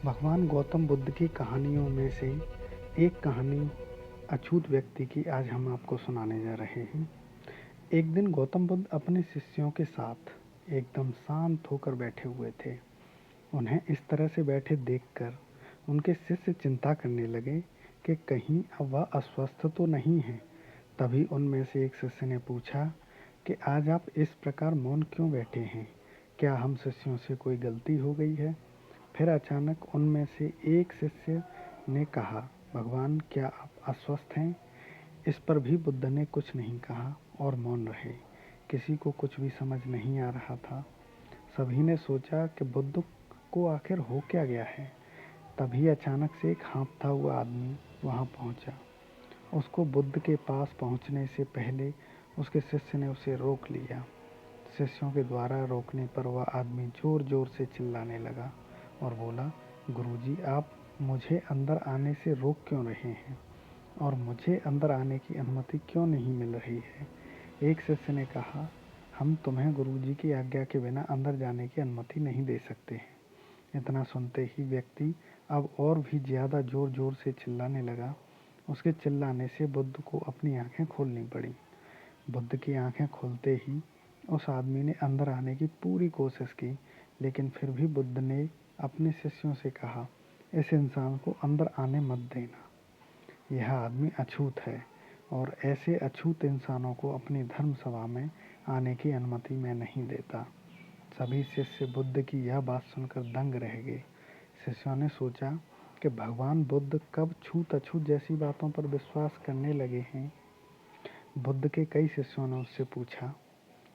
भगवान गौतम बुद्ध की कहानियों में से एक कहानी अछूत व्यक्ति की आज हम आपको सुनाने जा रहे हैं। एक दिन गौतम बुद्ध अपने शिष्यों के साथ एकदम शांत होकर बैठे हुए थे। उन्हें इस तरह से बैठे देखकर उनके शिष्य चिंता करने लगे कि कहीं अब वह अस्वस्थ तो नहीं है। तभी उनमें से एक शिष्य ने पूछा कि आज आप इस प्रकार मौन क्यों बैठे हैं? क्या हम शिष्यों से कोई गलती हो गई है? फिर अचानक उनमें से एक शिष्य ने कहा, भगवान क्या आप अस्वस्थ हैं? इस पर भी बुद्ध ने कुछ नहीं कहा और मौन रहे। किसी को कुछ भी समझ नहीं आ रहा था। सभी ने सोचा कि बुद्ध को आखिर हो क्या गया है। तभी अचानक से एक हाँफता हुआ आदमी वहाँ पहुँचा। उसको बुद्ध के पास पहुँचने से पहले उसके शिष्य ने उसे रोक लिया। शिष्यों के द्वारा रोकने पर वह आदमी जोर जोर से चिल्लाने लगा और बोला, गुरुजी आप मुझे अंदर आने से रोक क्यों रहे हैं और मुझे अंदर आने की अनुमति क्यों नहीं मिल रही है? एक शिष्य ने कहा, हम तुम्हें गुरुजी की आज्ञा के बिना अंदर जाने की अनुमति नहीं दे सकते हैं। इतना सुनते ही व्यक्ति अब और भी ज़्यादा जोर जोर से चिल्लाने लगा। उसके चिल्लाने से बुद्ध को अपनी आंखें खोलनी पड़ी। बुद्ध की आंखें खोलते ही उस आदमी ने अंदर आने की पूरी कोशिश की, लेकिन फिर भी बुद्ध ने अपने शिष्यों से कहा, इस इंसान को अंदर आने मत देना। यह आदमी अछूत है और ऐसे अछूत इंसानों को अपनी धर्म सभा में आने की अनुमति मैं नहीं देता। सभी शिष्य बुद्ध की यह बात सुनकर दंग रह गए। शिष्यों ने सोचा कि भगवान बुद्ध कब छूत अछूत जैसी बातों पर विश्वास करने लगे हैं। बुद्ध के कई शिष्यों ने उससे पूछा,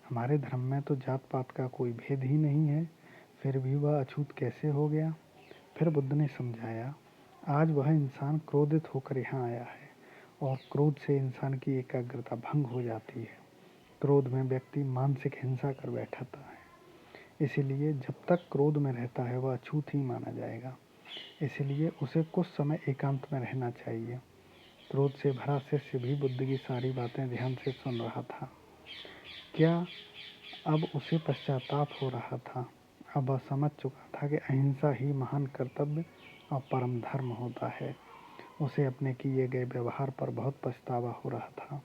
हमारे धर्म में तो जात पात का कोई भेद ही नहीं है, फिर भी वह अछूत कैसे हो गया? फिर बुद्ध ने समझाया, आज वह इंसान क्रोधित होकर यहाँ आया है और क्रोध से इंसान की एकाग्रता भंग हो जाती है। क्रोध में व्यक्ति मानसिक हिंसा कर बैठाता है। इसीलिए जब तक क्रोध में रहता है वह अछूत ही माना जाएगा। इसलिए उसे कुछ समय एकांत में रहना चाहिए। क्रोध से भरा शिष्य भी बुद्ध की सारी बातें ध्यान से सुन रहा था। क्या अब उसे पश्चाताप हो रहा था। अब वह समझ चुका था कि अहिंसा ही महान कर्तव्य और परम धर्म होता है। उसे अपने किए गए व्यवहार पर बहुत पछतावा हो रहा था।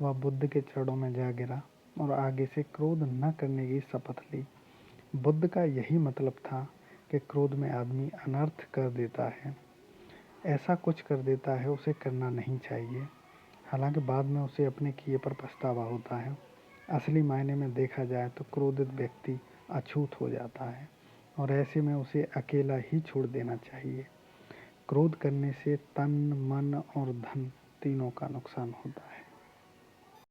वह बुद्ध के चरणों में जा गिरा और आगे से क्रोध न करने की शपथ ली। बुद्ध का यही मतलब था कि क्रोध में आदमी अनर्थ कर देता है, ऐसा कुछ कर देता है उसे करना नहीं चाहिए। हालांकि बाद में उसे अपने किए पर पछतावा होता है। असली मायने में देखा जाए तो क्रोधित व्यक्ति अछूत हो जाता है और ऐसे में उसे अकेला ही छोड़ देना चाहिए। क्रोध करने से तन, मन और धन तीनों का नुकसान होता है।